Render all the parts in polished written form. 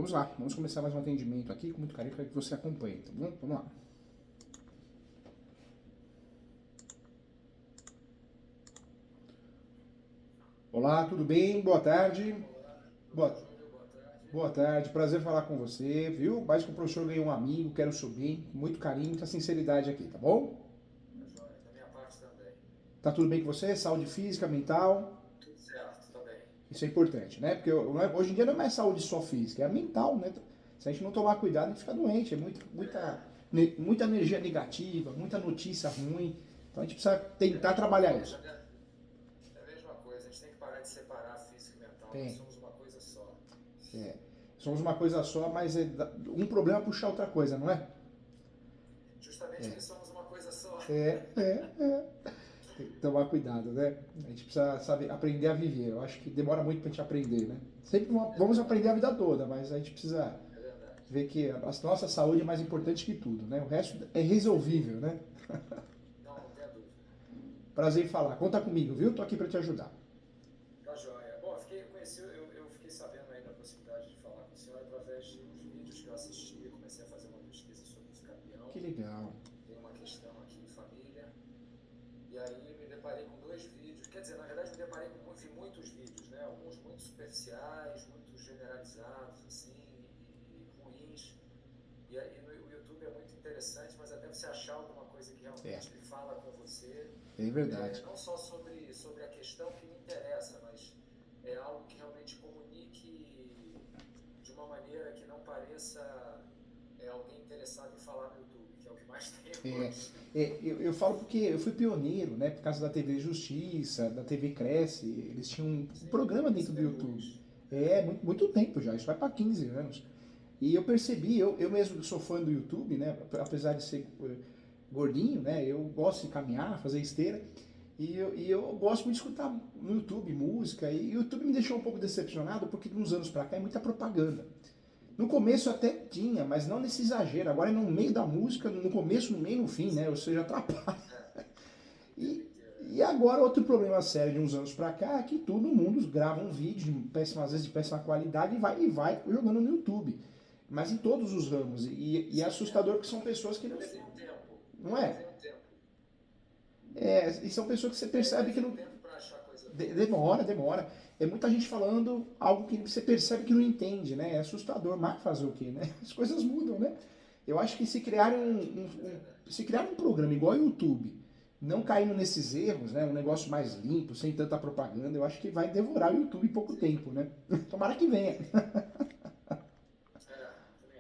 Vamos lá, vamos começar mais um atendimento aqui, com muito carinho, para que você acompanhe, tá bom? Vamos lá. Olá, tudo bem? Boa tarde. Boa, boa tarde, prazer falar com você, viu? Mais que o professor ganhou um amigo, quero o seu bem, com muito carinho, muita sinceridade aqui, tá bom? Da minha parte também. Tá tudo bem com você? Saúde física, mental? Tudo certo, tá bem. Isso é importante, né? Porque hoje em dia não é mais saúde só física, é mental, né? Se a gente não tomar cuidado, a gente fica doente. É muita energia negativa, muita notícia ruim. Então a gente precisa tentar trabalhar isso. É a mesma coisa, a gente tem que parar de separar físico e mental, nós Tem. somos uma coisa só. É. Somos uma coisa só, mas um problema puxa outra coisa, não é? Justamente porque somos uma coisa só. É. Tem que tomar cuidado, né? A gente precisa, sabe, aprender a viver. Eu acho que demora muito pra gente aprender, né? Sempre vamos aprender a vida toda, mas a gente precisa É verdade. ver que a nossa saúde é mais importante que tudo, né? O resto é resolvível, né? Não tenha dúvida. Prazer em falar. Conta comigo, viu? Tô aqui pra te ajudar. Tá joia. Bom, eu fiquei sabendo aí da possibilidade de falar com o senhor através de uns vídeos que eu assisti. Eu comecei a fazer uma pesquisa sobre o escapião. Que legal. Tem uma questão aqui em família. E aí me deparei com dois vídeos. Quer dizer, na verdade me deparei com vi muitos vídeos, né? Alguns muito superficiais, muito generalizados, assim, e ruins. E aí o YouTube é muito interessante, mas até você achar alguma coisa que realmente ele fala com você. É verdade. Não só sobre a questão que me interessa, mas é algo que realmente comunique de uma maneira que não pareça alguém interessado em falar no YouTube, que é o que mais tem hoje. Eu falo porque eu fui pioneiro, né? Por causa da TV Justiça, da TV Cresce, eles tinham um programa dentro do YouTube. Muito tempo já, isso vai para 15 anos. E eu percebi, eu mesmo que sou fã do YouTube, né? Apesar de ser gordinho, né? Eu gosto de caminhar, fazer esteira. E eu gosto muito de escutar no YouTube música. E o YouTube me deixou um pouco decepcionado porque de uns anos pra cá é muita propaganda. No começo até tinha, mas não nesse exagero. Agora é no meio da música, no começo, no meio e no fim, né? Ou seja, atrapalha. E agora outro problema sério de uns anos pra cá é que todo mundo grava um vídeo, às vezes de péssima qualidade, e vai jogando no YouTube. Mas em todos os ramos. E é assustador porque são pessoas que não. Levei um tempo. Não é? Levei um tempo. E são pessoas que você percebe que não. Levei um tempo para achar coisa. Demora. É muita gente falando algo que você percebe que não entende, né? É assustador, mas fazer o quê, né? As coisas mudam, né? Eu acho que se criar um programa igual o YouTube, não caindo nesses erros, né? Um negócio mais limpo, sem tanta propaganda, eu acho que vai devorar o YouTube em pouco tempo, né? Tomara que venha. Também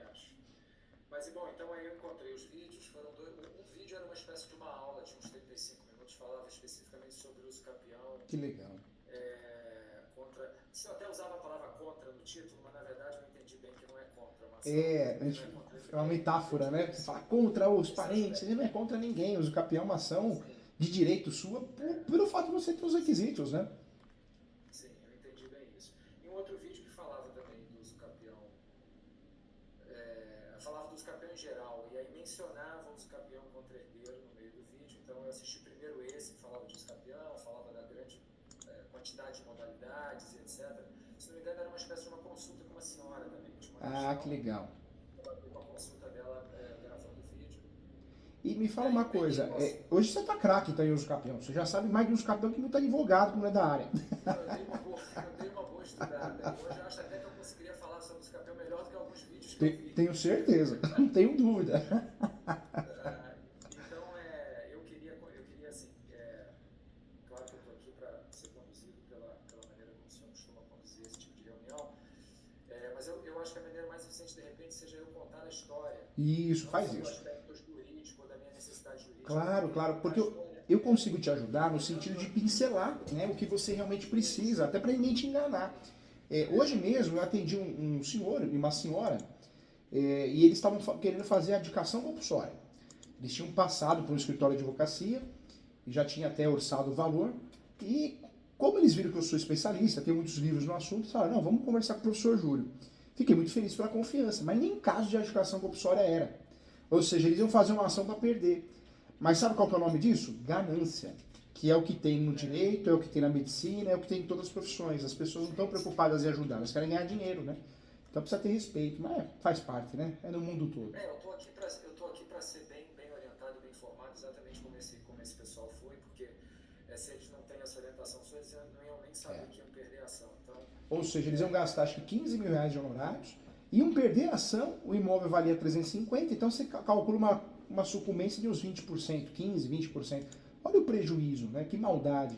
acho. Mas, bom, então aí eu encontrei os vídeos, foram dois. Um vídeo era uma espécie de uma aula de uns 35 minutos, falava especificamente sobre o uso capião. Que legal. Você até usava a palavra contra no título, mas na verdade eu entendi bem que não é contra. É uma metáfora, né? Você fala contra os parentes, você não é contra ninguém. Usa o capião é uma ação de direito sua pelo fato de você ter os requisitos, né? Sim, eu entendi bem isso. E um outro vídeo que falava também do uso capião, falava do uso capião em geral, e aí mencionava o uso capião contra herdeiro no meio do vídeo. Então eu assisti primeiro esse, que falava do uso capião, falava da grande quantidade de modalidades e etc. Se não me engano, era uma espécie de uma consulta com uma senhora também. Que legal. Uma consulta dela gravando o vídeo. E me fala uma coisa, hoje você tá craque então, em uso capião. Você já sabe mais de uso capião que muito advogado, que não é da área. Eu dei uma boa estudada. Hoje eu acho até que eu conseguiria falar sobre uso capião melhor do que alguns vídeos que eu vi. Tenho certeza, não tenho dúvida. Então, eu queria assim, claro que eu estou aqui para ser conduzido pela maneira como o senhor costuma conduzir esse tipo de reunião, mas eu acho que a maneira mais eficiente, de repente, seja eu contar a história. Isso, faz isso. Do aspecto jurídico, da minha necessidade jurídica. Claro, porque eu consigo te ajudar no sentido de pincelar, né, o que você realmente precisa, até para ninguém te enganar. Hoje mesmo eu atendi um senhor e uma senhora, e eles estavam querendo fazer a adjudicação compulsória. Eles tinham passado por um escritório de advocacia, e já tinha até orçado o valor, e como eles viram que eu sou especialista, tenho muitos livros no assunto, falaram, não, vamos conversar com o professor Júlio. Fiquei muito feliz pela confiança, mas nem caso de adjudicação compulsória era. Ou seja, eles iam fazer uma ação para perder. Mas sabe qual que é o nome disso? Ganância. Que é o que tem no direito, é o que tem na medicina, é o que tem em todas as profissões. As pessoas não estão preocupadas em ajudar, elas querem ganhar dinheiro, né? Então precisa ter respeito, mas faz parte, né? É no mundo todo. Eu tô aqui para ser bem orientado, bem informado, exatamente como esse pessoal foi, porque se eles não têm essa orientação, eles não iam nem saber que iam perder a ação. Então, ou seja, eles iam gastar acho que 15 mil reais de honorários, iam perder a ação, o imóvel valia 350, então você calcula uma sucumbência de uns 20%, 15, 20%. Olha o prejuízo, né? Que maldade.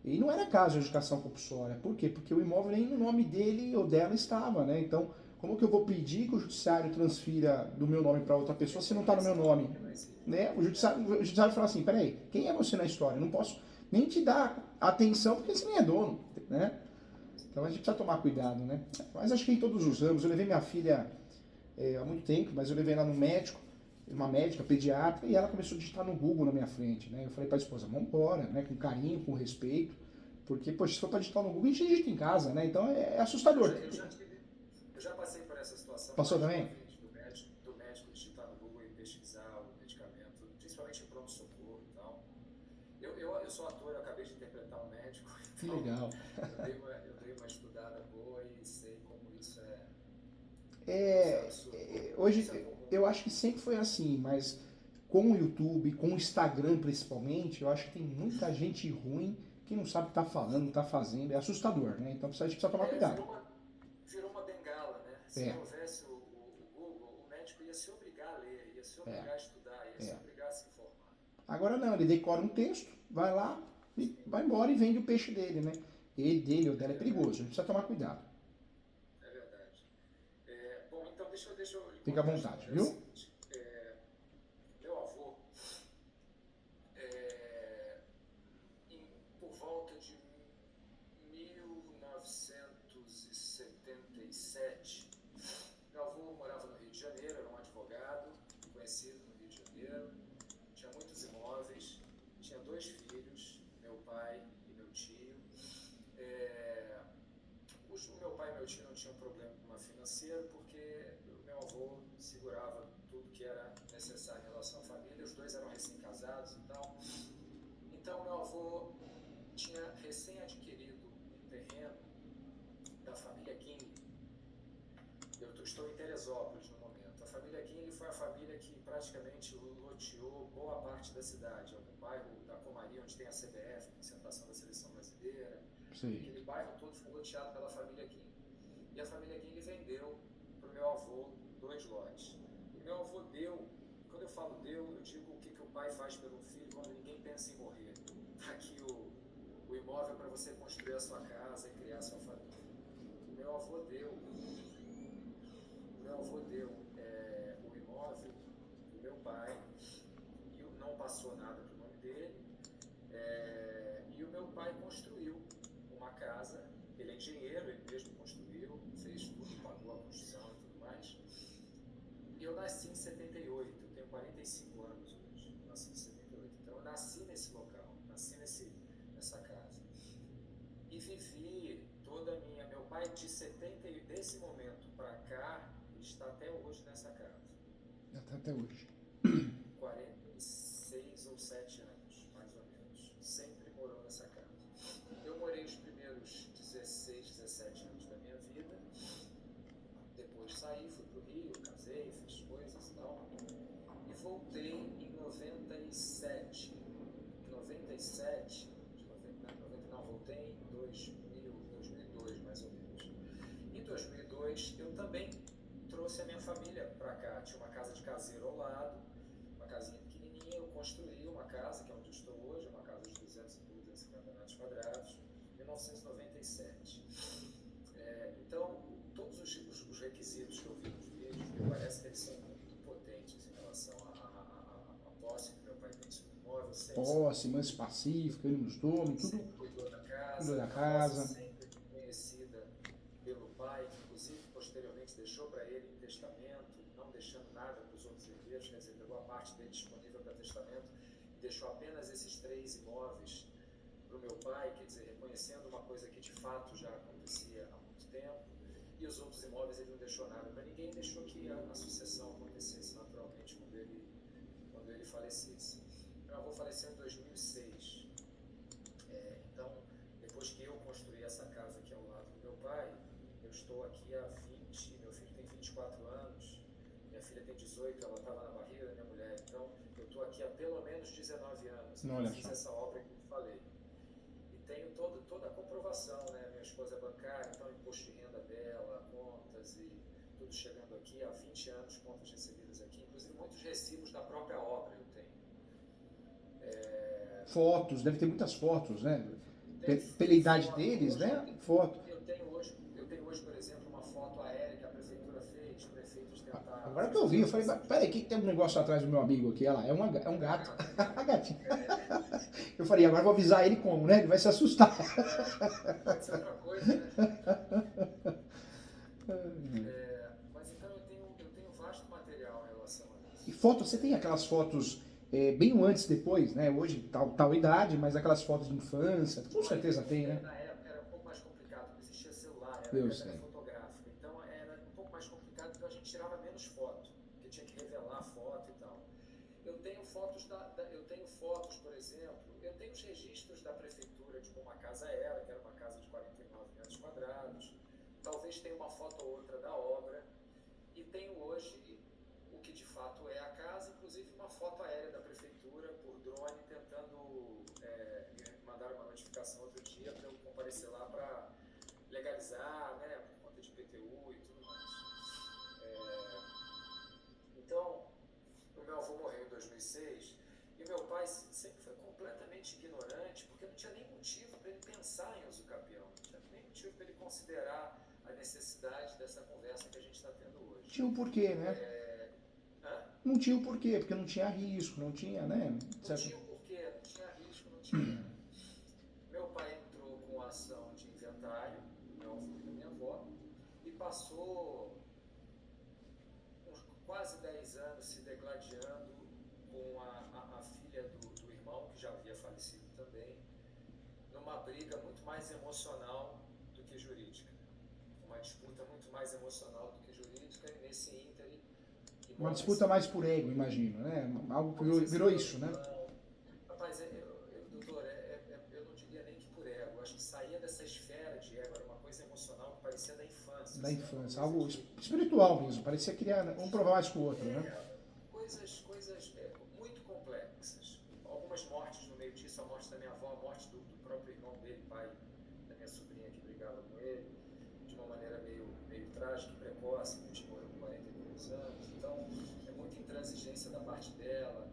E não era caso de adjudicação compulsória. Por quê? Porque o imóvel nem no nome dele ou dela estava, né? Então, como que eu vou pedir que o judiciário transfira do meu nome para outra pessoa se não está no meu nome? Né? O judiciário fala assim, peraí, quem é você na história? Não posso nem te dar atenção porque você nem é dono, né? Então a gente precisa tomar cuidado, né? Mas acho que em todos os ramos, eu levei minha filha há muito tempo, mas eu levei ela no médico, uma médica, pediatra, e ela começou a digitar no Google na minha frente, né? Eu falei para a esposa, vamos embora, né? Com carinho, com respeito, porque, poxa, se for para digitar no Google, a gente digita em casa, né? Então é assustador. Eu já passei por essa situação. Passou também? Do médico digitar no Google e pesquisar o medicamento, principalmente em pronto-socorro e tal. Eu sou ator, eu acabei de interpretar um médico. Que legal. Eu dei uma estudada boa e sei como isso é. Hoje, eu acho que sempre foi assim, mas com o YouTube, com o Instagram principalmente, eu acho que tem muita gente ruim que não sabe o que está falando, está fazendo. É assustador, né? Então a gente precisa tomar cuidado. Virou uma bengala, né? Se não houvesse o Google, o médico ia se obrigar a ler, ia se obrigar a estudar, ia se obrigar a se informar. Agora não, ele decora um texto, vai lá, e vai embora e vende o peixe dele, né? Dele ou dela é perigoso, a gente precisa tomar cuidado. É verdade. Bom, então deixa eu fica à vontade, viu? Meu avô, por volta de 1977, meu avô morava no Rio de Janeiro, era um advogado conhecido no Rio de Janeiro, tinha muitos imóveis, tinha 2 filhos, meu pai e meu tio. O meu pai e meu tio não tinham problema financeiro porque o meu avô segurava tudo que era necessário em relação à família, os 2 eram recém-casados e tal. Então meu avô tinha recém-adquirido um terreno da família King. Eu estou em Teresópolis no momento. A família King foi a família que praticamente loteou boa parte da cidade, algum bairro da Comaria onde tem a CBF, concentração da seleção brasileira. Sim. Aquele bairro todo foi loteado pela família King. E a família King vendeu para o meu avô 2 lotes. E meu avô deu, quando eu falo deu, eu digo o que o pai faz pelo filho quando ninguém pensa em morrer. Está aqui o imóvel para você construir a sua casa e criar a sua família. O meu avô deu o imóvel para o meu pai, e não passou nada para o nome dele, e o meu pai construiu uma casa. Ele é engenheiro, ele mesmo construiu, fez tudo, pagou a construção e tudo mais. E eu nasci em 78, eu tenho 45 anos hoje, eu nasci em 78. Então eu nasci nesse local, nasci nessa casa. E vivi toda a minha... Meu pai, desse momento para cá, ele está até hoje nessa casa. Está até hoje. 46 ou 7 anos, mais ou menos. Sempre morou nessa casa. Eu morei os primeiros 16, 17 anos da minha vida. Depois saí, fui pro Rio, casei, fiz coisas e tal. E voltei em 97. Em 97, voltei em 2002 mais ou menos. Em 2002 eu também trouxe a minha família para cá. Tinha uma casa de caseiro ao lado, uma casinha pequenininha. Eu construí uma casa, que é onde eu estou hoje, uma casa de 250 metros quadrados, em 1997. Então, todos os requisitos que eu vi nos vídeos, me parece que eles são muito potentes em relação à posse que meu pai tem sobre o imóvel. Posse, manso pacífica, ele nos dome, tudo. Cuidou da casa. Cuidou da casa. Sempre conhecida pelo pai, que inclusive posteriormente deixou para ele em testamento, não deixando nada para os outros herdeiros, quer dizer, pegou a parte dele disponível para testamento e deixou apenas esses 3 imóveis para o meu pai, quer dizer, reconhecendo uma coisa que de fato já acontecia há muito tempo, e os outros imóveis ele não deixou nada para ninguém, deixou que a sucessão acontecesse naturalmente quando ele falecesse. Meu avô faleceu em 2006. Então, depois que eu construí essa casa aqui ao lado do meu pai, eu estou aqui há 20, meu filho tem 18, ela estava na barriga da minha mulher. Então, eu estou aqui há pelo menos 19 anos. Não, olha Eu fiz só. essa obra que eu falei. E tenho toda a comprovação, né? Minha esposa é bancária, então imposto de renda dela, contas e tudo chegando aqui há 20 anos, contas recebidas aqui, inclusive muitos recibos da própria obra eu tenho. Fotos, deve ter muitas fotos, né? Pela Tem idade foto. deles, Hoje, né? Foto. eu tenho hoje, por exemplo, uma foto aérea que a prefeitura fez, prefeitos tentar... Agora que eu vi, eu falei, peraí, que tem um negócio atrás do meu amigo aqui, olha lá, é um gato. A gatinha. Eu falei, agora eu vou avisar ele como, né? Ele vai se assustar. Pode ser outra coisa, né? Mas então eu tenho vasto material em relação a isso. E fotos, você tem aquelas fotos bem antes e depois, né? Hoje, tal idade, mas aquelas fotos de infância, com certeza tem, né? Na época era um pouco mais complicado, não existia celular, era Eu câmera sei. fotográfica. Então era um pouco mais complicado porque a gente tirava menos foto, porque tinha que revelar a foto e tal. Eu tenho fotos, por exemplo, eu tenho os registros da prefeitura de como a casa era, que era uma casa de 49 metros quadrados. Talvez tenha uma foto ou outra da obra. E tenho hoje o que de fato é a casa, inclusive uma foto aérea da prefeitura por drone tentando me mandar uma notificação outro dia para eu comparecer lá para legalizar, né, por conta de IPTU e tudo mais. Então, o meu avô morreu em 2006 e meu pai sempre foi completamente ignorante porque não tinha nem motivo para ele pensar em uso capião, não tinha nem motivo para ele considerar a necessidade dessa conversa que a gente está tendo hoje. Tinha um porquê, né? Não tinha o porquê, porque não tinha risco, não tinha, né? Não tinha o porquê, não tinha risco, não tinha. Meu pai entrou com a ação de inventário, meu avô e da minha avó, e passou uns quase 10 anos se degladiando com a filha do irmão, que já havia falecido também, numa briga muito mais emocional do que jurídica. Uma disputa muito mais emocional do que jurídica, e nesse ínterim... Uma disputa mais por ego, imagino, né? Algo que virou isso, né? Rapaz, doutor, eu não diria nem que por ego. Eu acho que saía dessa esfera de ego, era uma coisa emocional que parecia da infância. Da infância, algo espiritual mesmo, parecia criar um provar mais que o outro, né? Coisas muito complexas. Algumas mortes no meio disso, a morte da minha avó, a morte do próprio irmão dele, pai da minha sobrinha que brigava com ele, de uma maneira meio trágica e precoce, que morreu com 42 anos. Então, é muita intransigência da parte dela,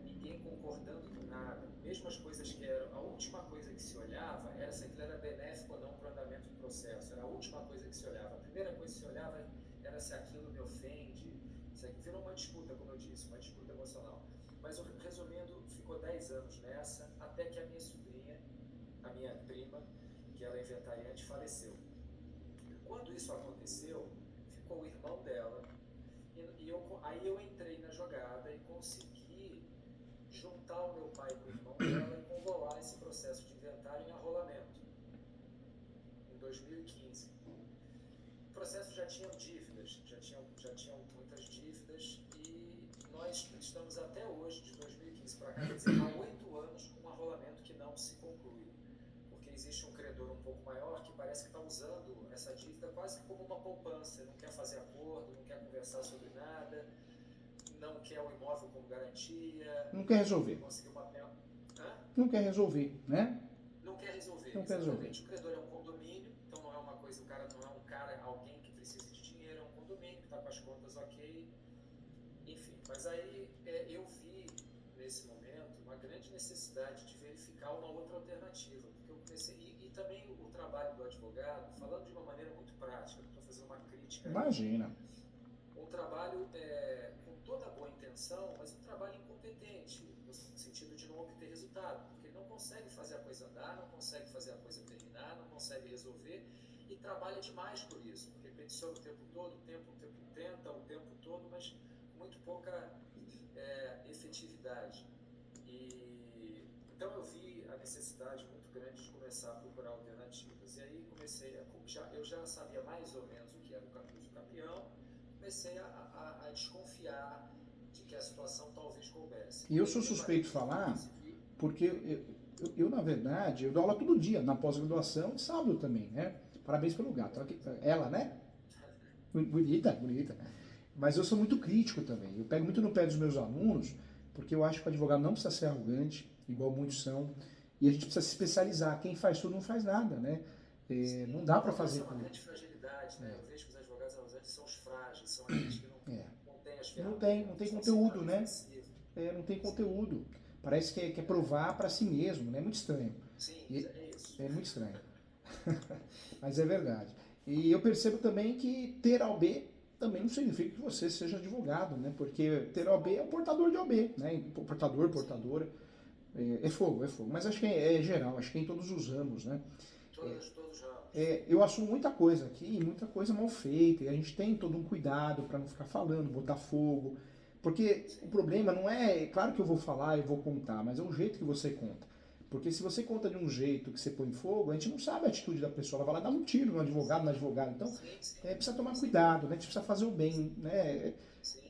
ninguém concordando com nada. Mesmo as coisas que eram... A última coisa que se olhava era se aquilo era benéfico ou não para o andamento do processo. Era a última coisa que se olhava. A primeira coisa que se olhava era se aquilo me ofende. Virou uma disputa, como eu disse, uma disputa emocional. Mas, resumindo, ficou 10 anos nessa, até que a minha sobrinha, a minha prima, que era inventariante, faleceu. Quando isso aconteceu, ficou o irmão dela, aí eu entrei na jogada e consegui juntar o meu pai com o irmão dela e convolar esse processo de inventário em arrolamento, em 2015. O processo já tinha dívidas, já tinham muitas dívidas, e nós estamos até hoje, de 2015 para cá, quer dizer, há 8 anos com um arrolamento que não se conclui. Porque existe um credor um pouco maior que parece que está usando essa dívida quase como uma poupança, não quer fazer acordo, não quer conversar sobre nada, não quer o imóvel como garantia. Não quer resolver. Não quer resolver, né? Não quer resolver. Não quer resolver. O credor é um condomínio, então não é uma coisa, o cara não é um cara, alguém que precisa de dinheiro, é um condomínio que está com as contas ok. Enfim, mas aí eu vi nesse momento uma grande necessidade de verificar uma outra alternativa, porque eu comecei, e também o trabalho do advogado, falando de uma maneira muito prática, estou fazendo uma crítica. Imagina. Um trabalho com toda a boa intenção, mas um trabalho incompetente, no sentido de não obter resultado, porque ele não consegue fazer a coisa andar, não consegue fazer a coisa terminar, não consegue resolver, e trabalha demais por isso, porque peticiona o tempo todo, tenta o tempo todo, mas muito pouca efetividade. Então eu vi a necessidade muito grande de começar a procurar alternativas. E aí eu já sabia mais ou menos o que era o uso capião, comecei a desconfiar de que a situação talvez coubesse. E eu sou suspeito de falar, porque eu, na verdade, eu dou aula todo dia, na pós-graduação, e sábado também, né? Parabéns pelo gato. Ela, né? Bonita. Mas eu sou muito crítico também. Eu pego muito no pé dos meus alunos, porque eu acho que o advogado não precisa ser arrogante, igual muitos são, e a gente precisa se especializar. Quem faz tudo não faz nada, né? Não dá para fazer Essa é uma tudo. grande fragilidade, né? Eu vejo que os advogados abusantes são os frágeis, são aqueles que É. não têm as Não ferramentas, tem estão sempre conteúdo, na né? defensiva. Não tem conteúdo. Parece que quer provar para si mesmo, né? É muito estranho. Sim, E é isso. é muito estranho. Mas é verdade. E eu percebo também que ter OAB também não significa que você seja advogado, né? Porque ter OAB é o portador de OAB, né? Portador, portadora. É fogo, é fogo. Mas acho que é geral, acho que é em todos os ramos, né? Todos os ramos. Eu assumo muita coisa aqui, muita coisa mal feita, e a gente tem todo um cuidado para não ficar falando, botar fogo, porque o problema não é, claro que eu vou falar, eu vou contar, mas é o jeito que você conta. Porque se você conta de um jeito que você põe fogo, a gente não sabe a atitude da pessoa, ela vai lá dar um tiro no advogado, na advogada. Então, precisa tomar cuidado, né? A gente precisa fazer o bem, né?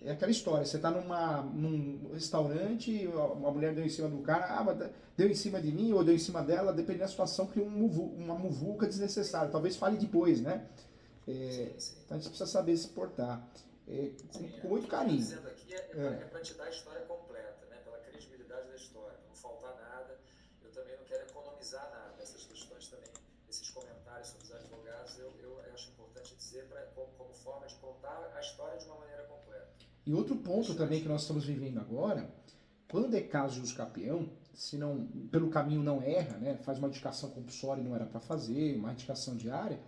É aquela história, você está num restaurante, uma mulher deu em cima do cara, mas deu em cima de mim ou deu em cima dela, dependendo da situação, cria uma muvuca desnecessária. Talvez fale depois, né? Então a gente precisa saber se portar. Com muito carinho. Dizendo aqui é para te dar a história completa, né? Pela credibilidade da história, não faltar nada. Eu também não quero economizar nada. Essas questões também, esses comentários sobre os advogados, eu acho importante dizer como forma de contar a história de uma maneira completa. E outro ponto também que nós estamos vivendo agora, quando é caso de uso capião, se não, pelo caminho não erra, né, faz uma indicação compulsória e não era para fazer, uma indicação diária,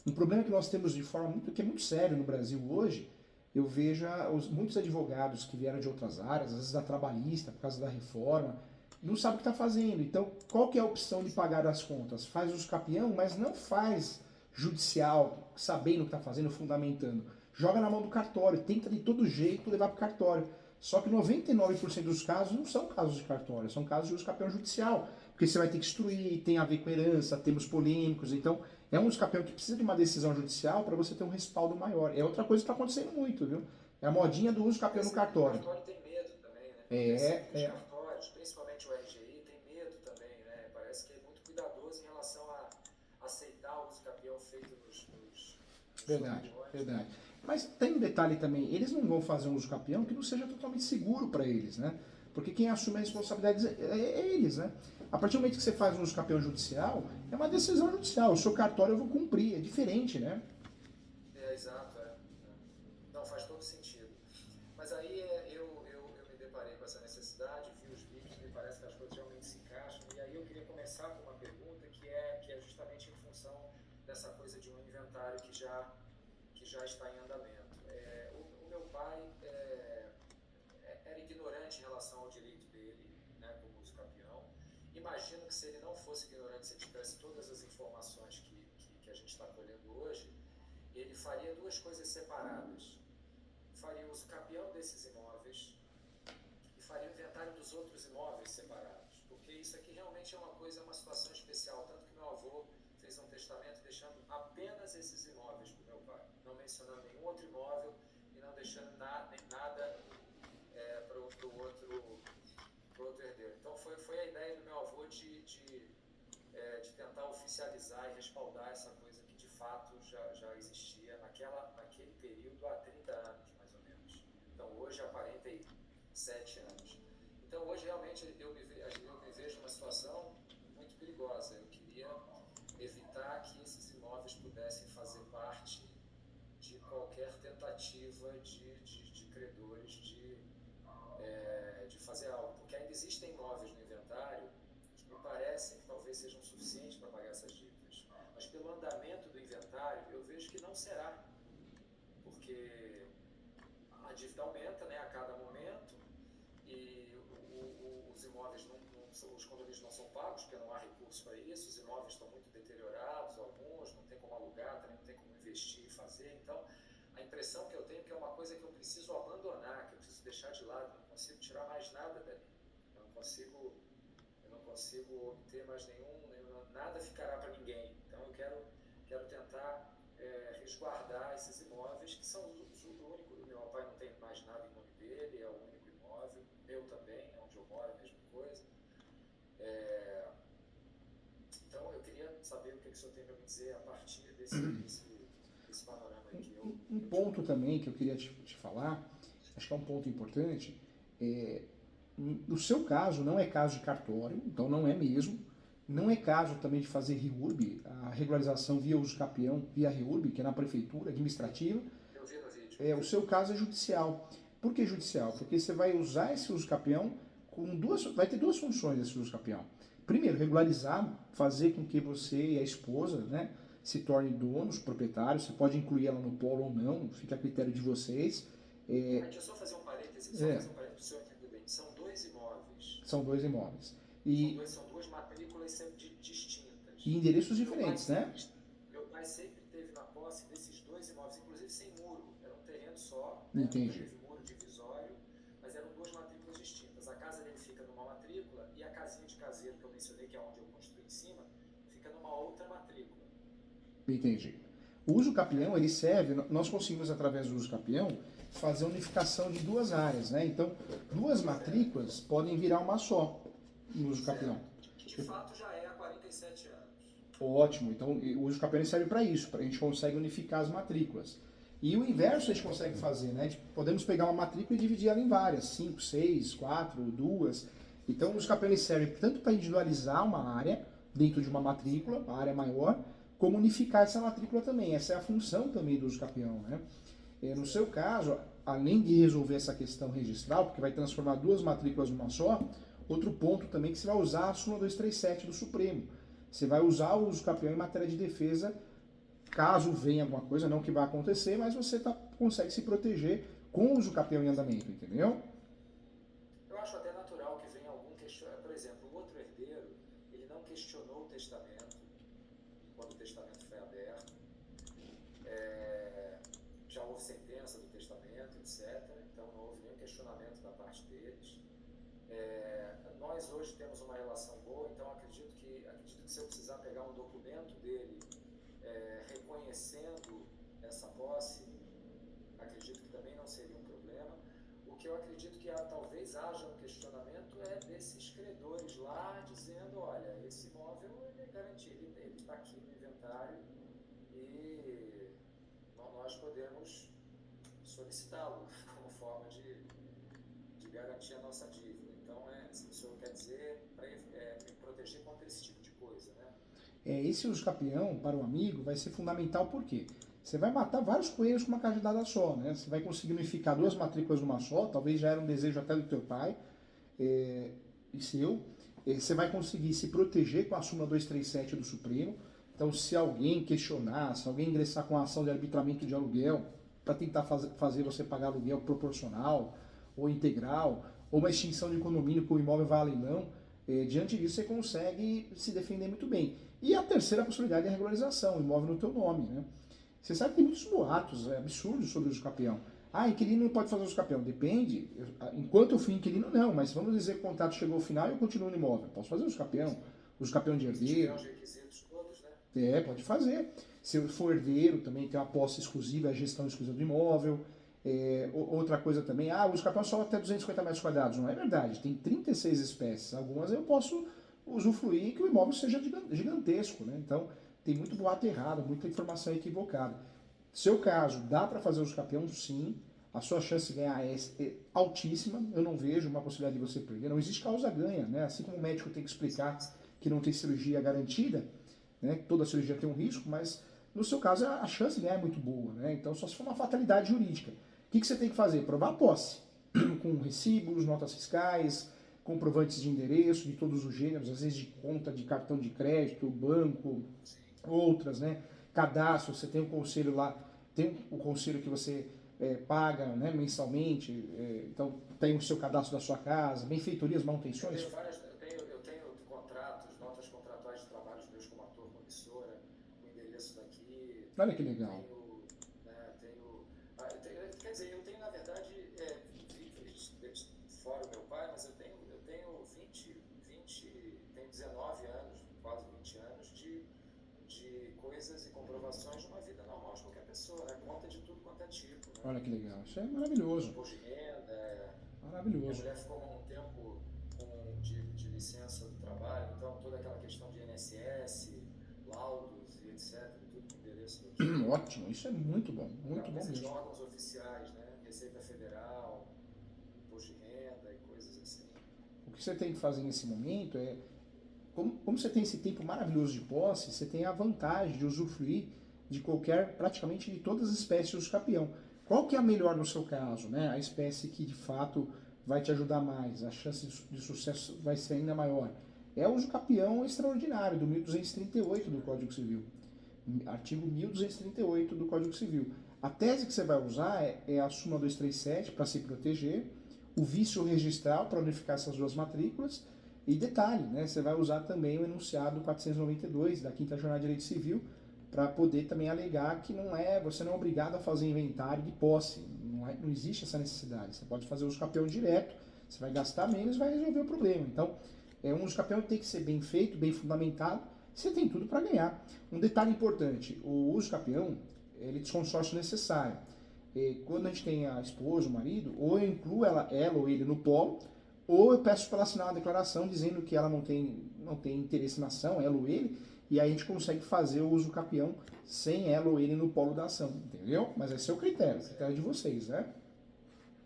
um problema que nós temos de forma que é muito sério no Brasil hoje, eu vejo muitos advogados que vieram de outras áreas, às vezes da trabalhista, por causa da reforma, não sabe o que está fazendo. Então, qual que é a opção de pagar as contas? Faz uso capião, mas não faz judicial, sabendo o que está fazendo, fundamentando. Joga na mão do cartório, tenta de todo jeito levar para o cartório. Só que 99% dos casos não são casos de cartório, são casos de uso capião judicial. Porque você vai ter que instruir, tem a ver com herança, termos polêmicos, então é um uso capião que precisa de uma decisão judicial para você ter um respaldo maior. É outra coisa que está acontecendo muito, viu? É a modinha do uso capião no cartório. O cartório tem medo também, né? Os cartórios, principalmente o RGI, tem medo também, né? Parece que é muito cuidadoso em relação a aceitar o uso capião feito nos Verdade, verdade. Mas tem um detalhe também, eles não vão fazer um uso capião que não seja totalmente seguro para eles, né? Porque quem assume a responsabilidade é eles, né? A partir do momento que você faz um uso capião judicial, é uma decisão judicial. O seu cartório eu vou cumprir, é diferente, né? Exato, Não, faz todo sentido. Mas aí eu me deparei com essa necessidade, vi os vídeos, me parece que as coisas realmente se encaixam. E aí eu queria começar com uma pergunta que é justamente em função dessa coisa de um inventário que já está em andamento. O meu pai era ignorante em relação ao direito dele, né, como uso capião. Imagino que se ele não fosse ignorante, se ele tivesse todas as informações que a gente está colhendo hoje, ele faria duas coisas separadas. Faria uso capião desses imóveis e faria o inventário dos outros imóveis separados. Porque isso aqui realmente é uma situação especial. Tanto que meu avô fez um testamento deixando apenas esses imóveis para o meu pai, não mencionando nenhum outro imóvel e não deixando nada para o outro herdeiro. Então foi a ideia do meu avô de tentar oficializar e respaldar essa coisa que de fato já existia naquele período há 30 anos, mais ou menos. Então hoje há 47 anos. Então hoje realmente eu me vejo numa situação muito perigosa. Eu queria evitar que esses imóveis pudessem fazer parte de qualquer tentativa de credores de fazer algo. Porque ainda existem imóveis no inventário que me parecem que talvez sejam suficientes para pagar essas dívidas. Mas pelo andamento do inventário, eu vejo que não será. Porque a dívida aumenta, né, a cada momento e os imóveis, os condomínios não são pagos, porque não há recurso para isso, os imóveis estão muito deteriorados, alguns, não tem como alugar, também não tem como investir e fazer. Então, a impressão que eu tenho é que é uma coisa que eu preciso abandonar, que eu preciso deixar de lado, eu não consigo tirar mais nada dali. Eu não consigo obter mais nada ficará para ninguém. Então eu quero tentar resguardar esses imóveis, que são o único. Meu pai não tem mais nada em nome dele, é o único imóvel, meu também, onde eu moro, a mesma coisa. Então eu queria saber o que o senhor tem para me dizer a partir desse panorama aí que eu... Um ponto também que eu queria te falar, acho que é um ponto importante, no seu caso, não é caso de cartório, então não é mesmo. Não é caso também de fazer REURB, a regularização via uso capião, via REURB, que é na prefeitura administrativa. Eu vi no vídeo. O seu caso é judicial. Por que judicial? Porque você vai usar esse uso capião vai ter duas funções esse uso capião. Primeiro, regularizar, fazer com que você e a esposa, né, se tornem donos, proprietários. Você pode incluir ela no polo ou não, fica a critério de vocês. Deixa eu só fazer um parênteses, para o senhor entender bem. São dois imóveis. São dois imóveis. São duas matrículas sempre distintas. E endereços diferentes, né? Meu pai sempre teve na posse desses dois imóveis, inclusive sem muro. Era um terreno só, Entendi. Não teve muro divisório, mas eram duas matrículas distintas. A casa dele fica numa matrícula e a casinha de caseiro que eu mencionei, que é onde eu construí em cima, fica numa outra matrícula. Entendi. O uso capião, ele serve, nós conseguimos através do uso capião fazer a unificação de duas áreas, né? Então, duas matrículas podem virar uma só no uso capião. De fato já é há 47 anos. Ótimo, então o uso capião serve para isso, a gente consegue unificar as matrículas. E o inverso a gente consegue fazer, né? Podemos pegar uma matrícula e dividir ela em várias, 5, 6, 4, 2. Então o uso capião serve tanto para individualizar uma área dentro de uma matrícula, uma área maior, como unificar essa matrícula também. Essa é a função também do uso capião, né? No seu caso, além de resolver essa questão registral, porque vai transformar duas matrículas numa só, outro ponto também que você vai usar a súmula 237 do Supremo. Você vai usar o uso capião em matéria de defesa, caso venha alguma coisa, não que vai acontecer, mas você consegue se proteger com o uso capião em andamento, entendeu? Eu acho até natural que venha algum questionamento. Por exemplo, o outro herdeiro, ele não questionou o testamento, quando o testamento foi aberto. Já houve sentença do testamento, etc. Então não houve nenhum questionamento da parte deles. Nós hoje temos uma relação boa, então acredito que se eu precisar pegar um documento dele reconhecendo essa posse, acredito que também não seria um problema. O que eu acredito que talvez haja um questionamento é desses credores lá dizendo, olha, esse imóvel ele é garantido, ele está aqui no inventário e nós podemos solicitá-lo como forma de garantir a nossa dívida. Então, se o senhor quer dizer, para me proteger contra esse tipo de coisa, né? Esse uso capião para o amigo vai ser fundamental porque você vai matar vários coelhos com uma cajadada só, né? Você vai conseguir unificar duas matrículas numa só, talvez já era um desejo até do teu pai e seu. Você vai conseguir se proteger com a súmula 237 do Supremo. Então, se alguém questionar, se alguém ingressar com a ação de arbitramento de aluguel para tentar fazer você pagar aluguel proporcional ou integral, ou uma extinção de condomínio que o imóvel vai a leilão, diante disso você consegue se defender muito bem. E a terceira possibilidade é a regularização, o imóvel no teu nome, né? Você sabe que tem muitos boatos absurdos sobre o uso capião. Inquilino não pode fazer uso capião. Depende. Enquanto eu fui inquilino, não. Mas vamos dizer que o contrato chegou ao final e eu continuo no imóvel. Posso fazer uso capião de herdeiro. Os requisitos todos, né? Pode fazer. Se eu for herdeiro, também tem uma posse exclusiva, a gestão exclusiva do imóvel. Outra coisa também, o uso capião é só até 250 metros quadrados. Não é verdade. Tem 36 espécies. Algumas eu posso usufruir que o imóvel seja gigantesco, né? Então, tem muito boato errado, muita informação equivocada. Seu caso, dá para fazer uso capião? Sim. A sua chance de ganhar é altíssima. Eu não vejo uma possibilidade de você perder. Não existe causa-ganha, né? Assim como o médico tem que explicar que não tem cirurgia garantida, né? Toda cirurgia tem um risco, mas no seu caso a chance de ganhar é muito boa, né? Então, só se for uma fatalidade jurídica. O que você tem que fazer? Provar a posse. Com recibos, notas fiscais, comprovantes de endereço, de todos os gêneros, às vezes de conta, de cartão de crédito, banco, outras, né? Cadastro, você tem um conselho lá, tem o conselho que você paga, né, mensalmente, então tem o seu cadastro da sua casa, benfeitorias, manutenções. Eu tenho contratos, notas contratuais de trabalhos meus como ator, como emissora, o endereço daqui. Olha que legal. Quer dizer, eu tenho na verdade, fora o meu pai, mas eu tenho 19 anos, quase 20 anos de coisas e comprovações de uma vida normal de qualquer pessoa, né? Conta de tudo quanto é tipo. Né? Olha que legal, isso é maravilhoso. Imposto de renda, maravilhoso. Minha mulher ficou um tempo de licença do trabalho, então toda aquela questão de INSS, laudos e etc, tudo com endereço pessoas. Ótimo, isso é muito bom Esses mesmo. órgãos oficiais, né? Receita Federal, Imposto de Renda e coisas assim. O que você tem que fazer nesse momento é, como você tem esse tempo maravilhoso de posse, você tem a vantagem de usufruir de praticamente de todas as espécies de usucapião. Qual que é a melhor no seu caso, né? A espécie que de fato vai te ajudar mais, a chance de sucesso vai ser ainda maior. É o usucapião extraordinário, do 1238 do Código Civil. Artigo 1238 do Código Civil. A tese que você vai usar é a súmula 237 para se proteger, o vício registral para unificar essas duas matrículas, e detalhe, né, você vai usar também o enunciado 492 da Quinta Jornada de Direito Civil para poder também alegar que você não é obrigado a fazer inventário de posse, não existe essa necessidade. Você pode fazer uso capião direto, você vai gastar menos e vai resolver o problema. Então, um uso capião tem que ser bem feito, bem fundamentado, você tem tudo para ganhar. Um detalhe importante, o uso capião, ele diz consórcio necessário. Quando a gente tem a esposa, o marido, ou eu incluo ela ou ele no polo, ou eu peço para ela assinar uma declaração dizendo que ela não tem interesse na ação, ela ou ele, e aí a gente consegue fazer o uso capião sem ela ou ele no polo da ação, entendeu? Mas esse é o critério de vocês, né?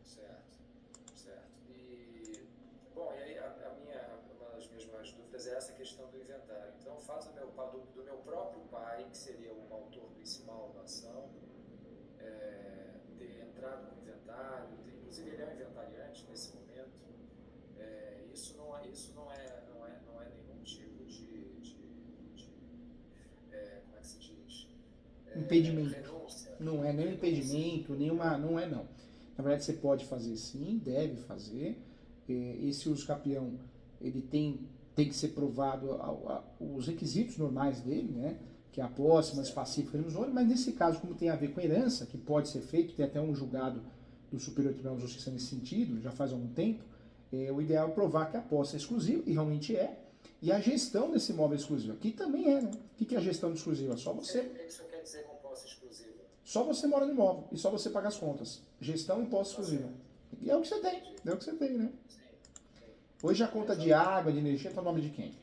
Certo. E, bom, e aí uma das minhas maiores dúvidas é essa questão do inventário. Então, o fato do meu próprio pai, que seria o autor principal da ação, ter entrado no inventário, inclusive ele é um inventariante nesse momento, isso não é nenhum tipo como é que se diz? Impedimento. Renúncia. Não é nem impedimento, não é não. Na verdade, você pode fazer sim, deve fazer. Esse uso capião, ele tem que ser provado os requisitos normais dele, né? Que é a posse, mas pacífica e ilusória, mas nesse caso, como tem a ver com herança, que pode ser feito, tem até um julgado do Superior Tribunal de Justiça nesse sentido, já faz algum tempo, o ideal é provar que a posse é exclusiva, e realmente é, e a gestão desse imóvel exclusivo aqui também é, né? O que é a gestão exclusiva? Só você. O que isso quer dizer com posse exclusiva? Só você mora no imóvel e só você paga as contas. Gestão e posse exclusiva. E é o que você tem, né? Sim. Hoje a conta de água, de energia, está no nome de quem?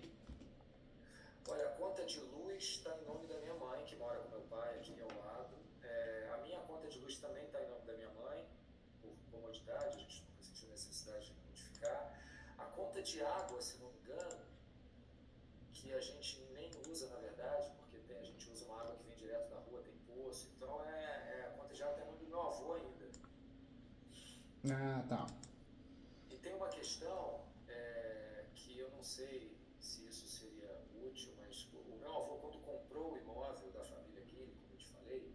Olha, a conta de luz está em nome da minha mãe, que mora com meu pai aqui ao lado. A minha conta de luz também está em nome da minha mãe, por comodidade, a gente nunca sentiu necessidade de modificar. A conta de água, se não me engano, que a gente nem usa na verdade, porque a gente usa uma água que vem direto da rua, tem poço, então a conta de água está em nome do meu avô ainda. Ah, tá. E tem uma questão que eu não sei se isso seria útil, mas o meu avô, quando comprou o imóvel da família Guilherme, como eu te falei,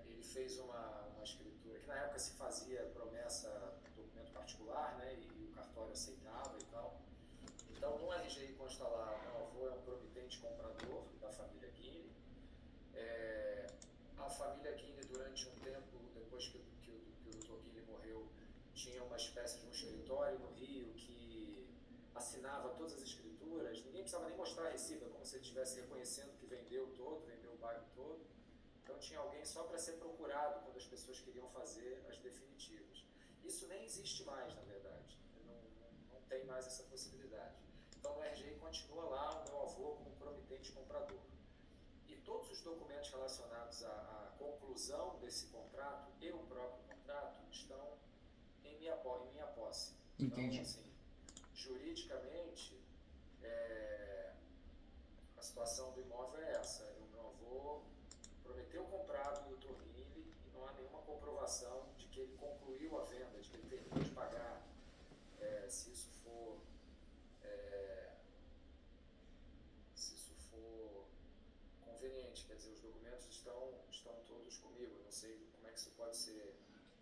ele fez uma escritura, que na época se fazia promessa, documento particular, né, e o cartório aceitava e tal. Então, no RGI consta lá, meu avô é um promitente comprador da família Guilherme. A família Guilherme, durante um tempo, depois que o Dr. Guilherme morreu, tinha uma espécie de um escritório no Rio que assinava todas as escrituras. Ninguém precisava nem mostrar a recibo, como se ele estivesse reconhecendo que vendeu o bairro todo. Então tinha alguém só para ser procurado quando as pessoas queriam fazer as definitivas. Isso nem existe mais, na verdade. Não tem mais essa possibilidade. Então no RGI continua lá o meu avô como promitente comprador. E todos os documentos relacionados à conclusão desse contrato e o próprio contrato estão em minha posse. Entendi. Então, assim, juridicamente, a situação do imóvel é essa. O meu avô prometeu comprar do Dr. Guilherme e não há nenhuma comprovação de que ele concluiu a venda, de que ele terminou de pagar. Se isso for conveniente, quer dizer, os documentos estão todos comigo, eu não sei como é que isso pode ser.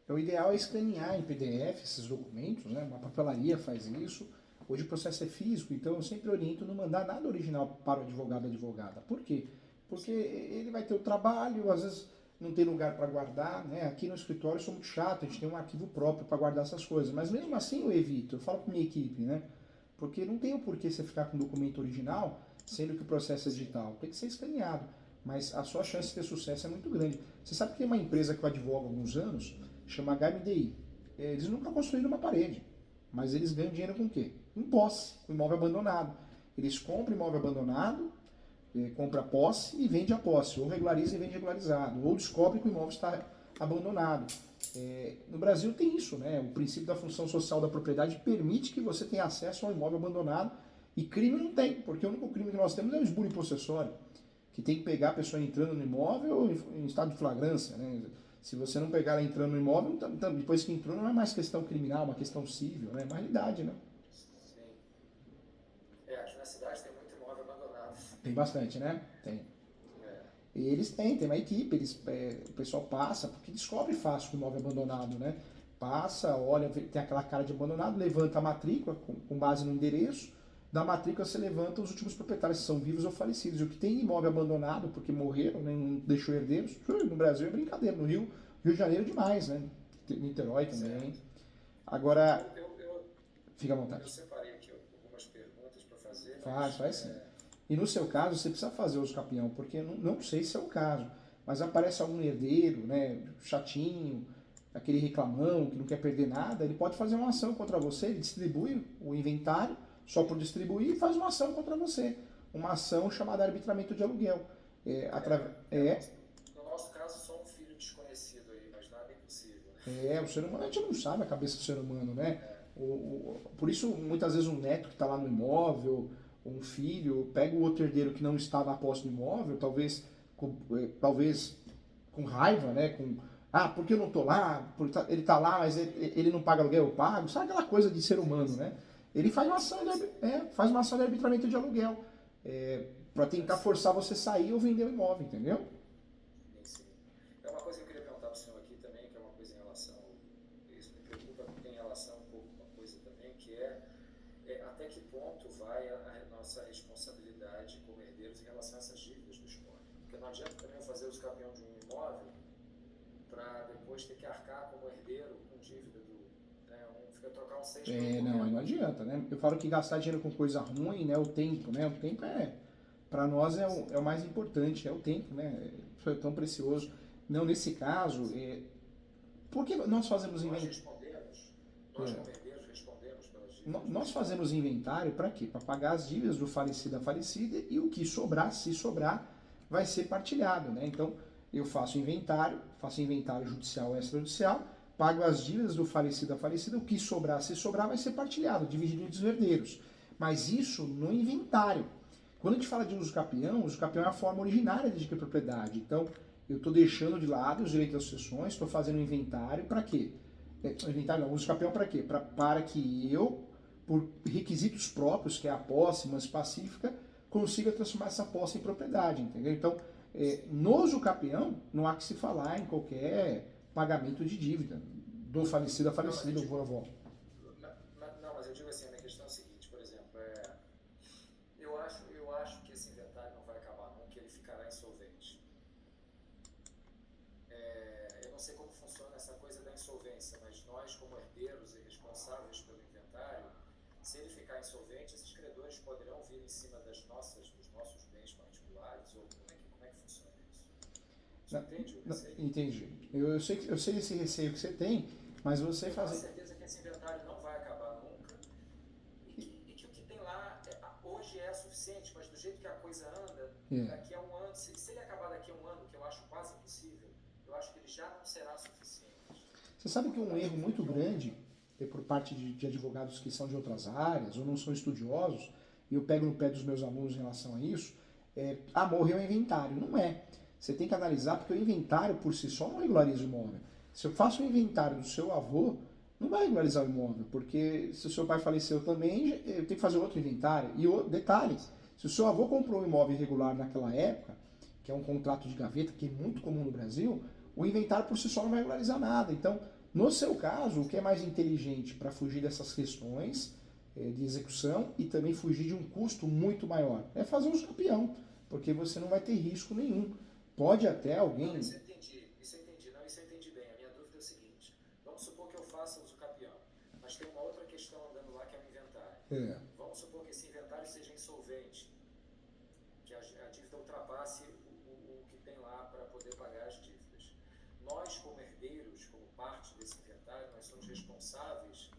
O ideal é escanear em PDF esses documentos, né? Uma papelaria faz isso. Hoje o processo é físico, então eu sempre oriento não mandar nada original para o advogado ou advogada. Por quê? Porque ele vai ter o trabalho, às vezes não tem lugar para guardar, né? Aqui no escritório eu sou muito chato, a gente tem um arquivo próprio para guardar essas coisas, mas mesmo assim eu evito, eu falo para minha equipe, né? Porque não tem o porquê você ficar com o documento original, sendo que o processo é digital. Tem que ser escaneado, mas a sua chance de ter sucesso é muito grande. Você sabe que tem uma empresa que eu advogo há alguns anos, chama HMDI. Eles nunca construíram uma parede, mas eles ganham dinheiro com o quê? Com posse, com imóvel abandonado. Eles compram imóvel abandonado, compra a posse e vende a posse, ou regulariza e vende regularizado, ou descobre que o imóvel está abandonado. No Brasil tem isso, né? O princípio da função social da propriedade permite que você tenha acesso ao imóvel abandonado e crime não tem, porque o único crime que nós temos é o esbulho possessório, que tem que pegar a pessoa entrando no imóvel em estado de flagrância, né? Se você não pegar ela entrando no imóvel, depois que entrou não é mais questão criminal, é uma questão civil, né? É uma realidade, né? Sim. Aqui na cidade tem muito imóvel abandonado. Tem bastante, né? Tem. É. E eles tem uma equipe, o pessoal passa, porque descobre fácil o imóvel abandonado, né? Passa, olha, tem aquela cara de abandonado, levanta a matrícula com base no endereço, da matrícula você levanta os últimos proprietários, se são vivos ou falecidos. E o que tem imóvel abandonado, porque morreram, né, não deixou herdeiros, no Brasil é brincadeira, no Rio de Janeiro demais, né? Niterói também. Certo. Agora, fica à vontade. Eu separei aqui algumas perguntas para fazer. Faz sim. E no seu caso, você precisa fazer uso capião, porque não sei se é o caso, mas aparece algum herdeiro, né, chatinho, aquele reclamão, que não quer perder nada, ele pode fazer uma ação contra você, ele distribui o inventário, só por distribuir, e faz uma ação contra você. Uma ação chamada arbitramento de aluguel. No nosso caso, só um filho desconhecido aí, mas nada é impossível. O ser humano, a gente não sabe a cabeça do ser humano, né? Por isso, muitas vezes, um neto que está lá no imóvel, um filho, pega o outro herdeiro que não está na posse do imóvel, talvez com raiva, né? Por que eu não estou lá? Ele está lá, mas ele não paga aluguel, eu pago. Sabe aquela coisa de ser humano, né? Ele faz uma ação de arbitramento de aluguel para tentar forçar você a sair ou vender o imóvel, entendeu? Sim. É uma coisa que eu queria perguntar para o senhor aqui também, que é uma coisa em relação, isso me preocupa, porque tem relação um pouco com uma coisa também, que é até que ponto vai a nossa responsabilidade como herdeiros em relação a essas dívidas do espólio. Porque não adianta também eu fazer uso capião de um imóvel para depois ter que arcar como herdeiro com dívida fica trocar um 6 não adianta, né? Eu falo que gastar dinheiro com coisa ruim, né? O tempo, né? O tempo para nós é o mais importante, é o tempo, né? É tão precioso. Não, nesse caso, por que nós fazemos inventário? Nós como herdeiros respondemos pelas dívidas. Nós fazemos inventário para quê? Para pagar as dívidas do falecido, da falecida, e o que sobrar, se sobrar, vai ser partilhado, né? Então, eu faço inventário judicial ou extrajudicial, pago as dívidas do falecido, da falecida, o que sobrar, se sobrar, vai ser partilhado, dividido entre os herdeiros. Mas isso no inventário. Quando a gente fala de uso capião é a forma originária de adquirir propriedade. Então, eu estou deixando de lado os direitos das sucessões, estou fazendo um inventário para quê? Uso capião para quê? Para que eu, por requisitos próprios, que é a posse mais pacífica, consiga transformar essa posse em propriedade, entendeu? Então, no uso capião, não há que se falar em qualquer pagamento de dívida do falecido a falecido, ou avó. Não, mas eu digo assim, a minha questão é a seguinte, por exemplo, eu acho que esse inventário não vai acabar nunca, ele ficará insolvente. Eu não sei como funciona essa coisa da insolvência, mas nós, como herdeiros e responsáveis pelo inventário, se ele ficar insolvente, esses credores poderão vir em cima dos nossos bens particulares, ou como é que funciona isso? Você entende o receio? Entendi. Eu sei desse receio que você tem, mas você faz... Eu tenho certeza que esse inventário não vai acabar nunca e que o que tem lá hoje é suficiente, mas do jeito que a coisa anda, daqui a um ano, se ele acabar daqui a um ano, que eu acho quase impossível, eu acho que ele já não será suficiente. Você sabe que um erro muito grande por parte de advogados que são de outras áreas ou não são estudiosos, e eu pego no pé dos meus alunos em relação a isso, morreu o inventário. Não é. Você tem que analisar, porque o inventário por si só não regulariza o imóvel. Se eu faço um inventário do seu avô, não vai regularizar o imóvel, porque se o seu pai faleceu também, eu tenho que fazer outro inventário. E detalhe, se o seu avô comprou um imóvel irregular naquela época, que é um contrato de gaveta, que é muito comum no Brasil, o inventário por si só não vai regularizar nada. Então, no seu caso, o que é mais inteligente para fugir dessas questões de execução e também fugir de um custo muito maior é fazer uso capião, porque você não vai ter risco nenhum. Pode até alguém... Isso eu entendi bem. A minha dúvida é o seguinte, vamos supor que eu faça uso capião, mas tem uma outra questão andando lá que é o inventário. Vamos supor que esse inventário seja insolvente, que a dívida ultrapasse o que tem lá para poder pagar as dívidas. Nós, como herdeiros, como parte desse inventário, nós somos responsáveis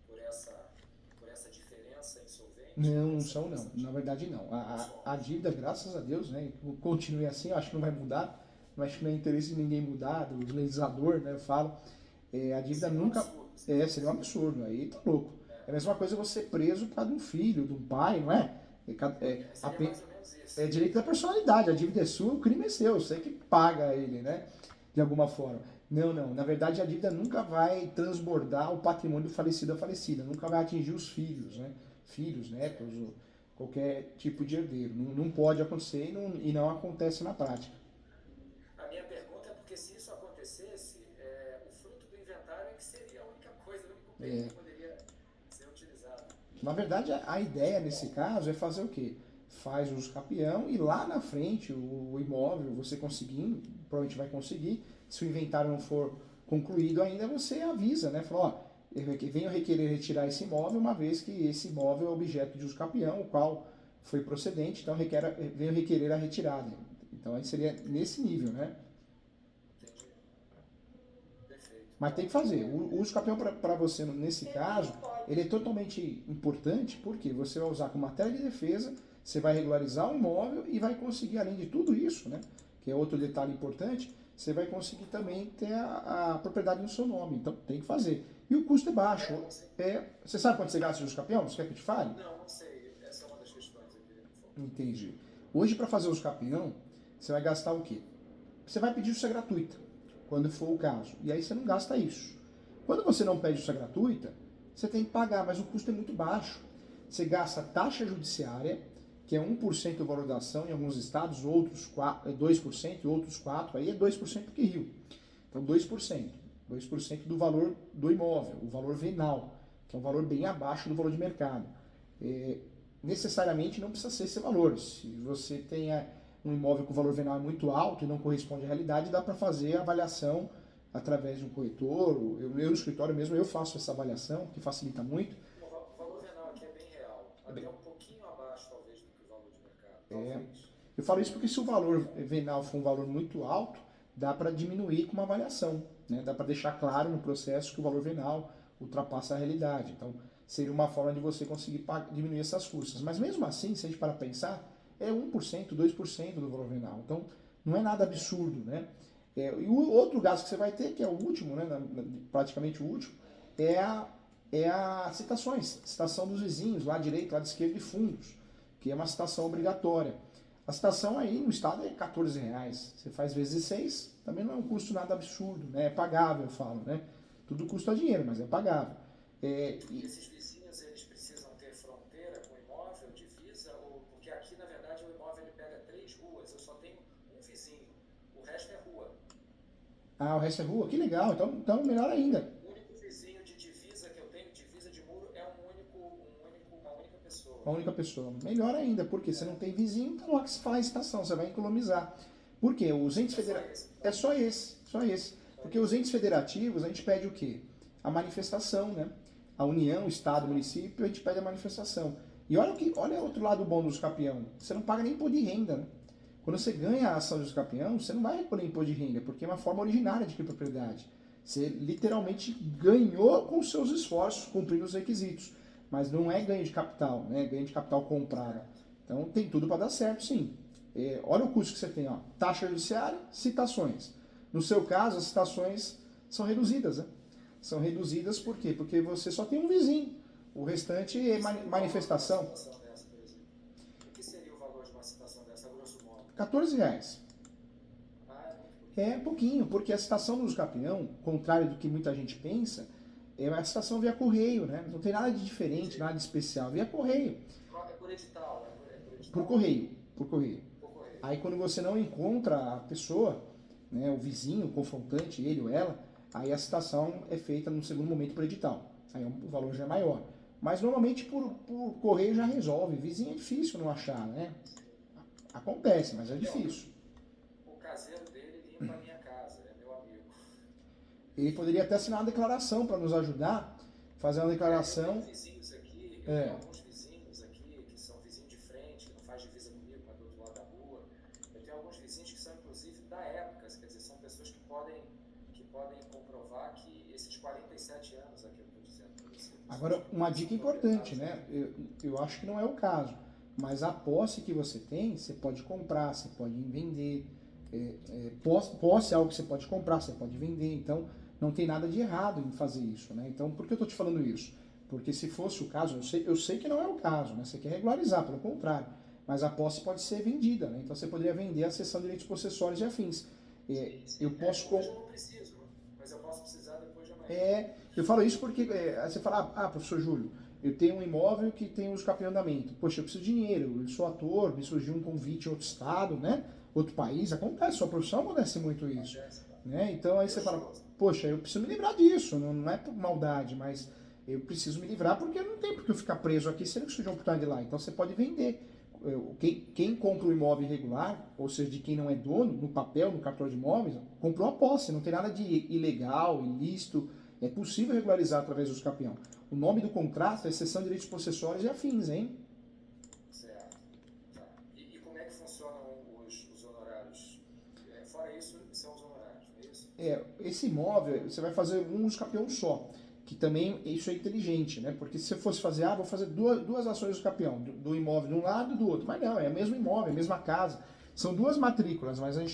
por essa diferença insolvente? Não, não são não. Na verdade não. A dívida, graças a Deus, né, continue assim, eu acho que não vai mudar. Eu acho que não é interesse de ninguém mudar, do legislador, né, eu falo. A dívida Seria um nunca. absurdo. Seria um absurdo. Aí tá louco. É a mesma coisa você preso por causa de um filho, de um pai, não é? Seria mais ou menos isso. É direito da personalidade. A dívida é sua, o crime é seu. Você que paga ele, né? De alguma forma. Não, não. Na verdade, a dívida nunca vai transbordar o patrimônio do falecido ou falecida. Nunca vai atingir os filhos, né? Filhos, netos, ou qualquer tipo de herdeiro. Não, não pode acontecer e não acontece na prática. A minha pergunta é porque se isso acontecesse, o fruto do inventário é que seria a única coisa, o único bem É, que poderia ser utilizado. Na verdade, a ideia nesse caso é fazer o quê? Faz uso capião e lá na frente o imóvel, você conseguindo, provavelmente vai conseguir, se o inventário não for concluído ainda, você avisa, né? Fala, ó, eu venho requerer retirar esse imóvel, uma vez que esse imóvel é objeto de uso capião, o qual foi procedente, então venho requerer a retirada. Então aí seria nesse nível, né? Entendi. Perfeito. Mas tem que fazer. O uso capião para você, nesse caso, ele é totalmente importante porque você vai usar como matéria de defesa, você vai regularizar o imóvel e vai conseguir, além de tudo isso, né, que é outro detalhe importante, você vai conseguir também ter a propriedade no seu nome. Então tem que fazer. E o custo é baixo. Você sabe quanto você gasta de uso capião? Você quer que eu te fale? Não, não sei. Essa é uma das questões aqui. Entendi. Hoje, para fazer uso capião, você vai gastar o quê? Você vai pedir justiça gratuita, quando for o caso. E aí você não gasta isso. Quando você não pede justiça gratuita, você tem que pagar, mas o custo é muito baixo. Você gasta taxa judiciária, que é 1% do valor da ação em alguns estados, outros 2% e outros 4%, aí é 2% que Rio. Então 2%. 2% do valor do imóvel, o valor venal, que é um valor bem abaixo do valor de mercado. Necessariamente não precisa ser esse valor. Se você tenha um imóvel com valor venal muito alto e não corresponde à realidade, dá para fazer a avaliação através de um corretor. Eu no escritório mesmo eu faço essa avaliação, que facilita muito. O valor venal aqui é bem real. Até um pouquinho abaixo, talvez, do que o valor de mercado. Talvez. Eu falo isso porque se o valor venal for um valor muito alto, dá para diminuir com uma avaliação. Né? Dá para deixar claro no processo que o valor venal ultrapassa a realidade. Então, seria uma forma de você conseguir diminuir essas custas. Mas mesmo assim, se a gente para pensar, é 1%, 2% do valor venal. Então, não é nada absurdo, né? E o outro gasto que você vai ter, que é o último, né, praticamente o último, é a citação dos vizinhos, lá direito, lá esquerdo de fundos, que é uma citação obrigatória. A citação aí no estado é R$14. Você faz vezes 6, também não é um custo nada absurdo, né? É pagável, eu falo, né? Tudo custa dinheiro, mas é pagável. E esses vizinhos, eles precisam ter fronteira com o imóvel, divisa, ou porque aqui, na verdade, o imóvel ele pega 3 ruas, eu só tenho um vizinho, o resto é rua. O resto é rua? Que legal, então melhor ainda. O único vizinho de divisa que eu tenho, divisa de muro, é uma única pessoa. Uma única pessoa. Melhor ainda, porque você não tem vizinho, então lá que se faz estação, você vai economizar. Por quê? Os entes federativos. É só esse. Porque os entes federativos, a gente pede o quê? A manifestação, né? A União, Estado, Município, a gente pede a manifestação. E olha outro lado bom dos capião. Você não paga nem imposto de renda, né? Quando você ganha a ação dos capião, você não vai recolher imposto de renda, porque é uma forma originária de propriedade. Você literalmente ganhou com seus esforços, cumprindo os requisitos. Mas não é ganho de capital, né? Ganho de capital comprado. Então tem tudo para dar certo, sim. Olha o custo que você tem, ó. Taxa judiciária, citações. No seu caso, as citações são reduzidas, né? São reduzidas por quê? Porque você só tem um vizinho. O restante é manifestação. O que seria o valor de uma citação dessa, a grosso modo? R$14. É Pouquinho, porque a citação do uso capião, contrário do que muita gente pensa, é uma citação via correio, né? Não tem nada de diferente, nada de especial. Via correio. É por edital, Por correio. Aí quando você não encontra a pessoa, né, o vizinho, o confrontante, ele ou ela, aí a citação é feita no segundo momento por edital. Aí o valor já é maior. Mas normalmente por correio já resolve. Vizinho é difícil não achar, né? Acontece, mas é difícil. O caseiro dele limpa a minha casa, é meu amigo. Ele poderia até assinar uma declaração para nos ajudar, fazer uma declaração. Eu tenho vizinhos aqui, eu tenho alguns vizinhos aqui, que são vizinhos de frente, que não faz divisa comigo, mas do outro lado da rua. Eu tenho alguns vizinhos que são, inclusive, da época, quer dizer, são pessoas que podem comprovar que esses 47 anos aqui, eu estou dizendo para você. Agora, uma dica importante, né? Eu acho que não é o caso, mas a posse que você tem, você pode comprar, você pode vender. Posse é algo que você pode comprar, você pode vender, então não tem nada de errado em fazer isso, né? Então, por que eu estou te falando isso? Porque se fosse o caso, eu sei que não é o caso, né? Você quer regularizar, pelo contrário, mas a posse pode ser vendida, né? Então você poderia vender a cessão de direitos possessórios e afins. Eu posso... Hoje eu não preciso, mas eu posso precisar depois de amanhã. Eu falo isso porque você fala, professor Júlio, eu tenho um imóvel que tem uso de andamento. Poxa, eu preciso de dinheiro, eu sou ator, me surgiu um convite em outro estado, né? Outro país, acontece, sua profissão acontece muito isso. Né? Então aí você fala, poxa, eu preciso me livrar disso, não é por maldade, mas eu preciso me livrar porque não tem porque eu ficar preso aqui se ele surgir uma oportunidade lá. Então você pode vender. Quem compra o imóvel irregular, ou seja, de quem não é dono, no papel, no cartório de imóveis, comprou a posse, não tem nada de ilegal, ilícito, é possível regularizar através do campeão. O nome do contrato é cessão de direitos possessórios e afins, hein? Certo. Tá. E como é que funcionam os honorários? Fora isso, são os honorários, não é isso? Esse imóvel, você vai fazer um uso campeão só, que também isso é inteligente, né? Porque se você fosse fazer, vou fazer duas ações do campeão, do imóvel de um lado e do outro, mas não, é o mesmo imóvel, é a mesma casa, são duas matrículas, mas a gente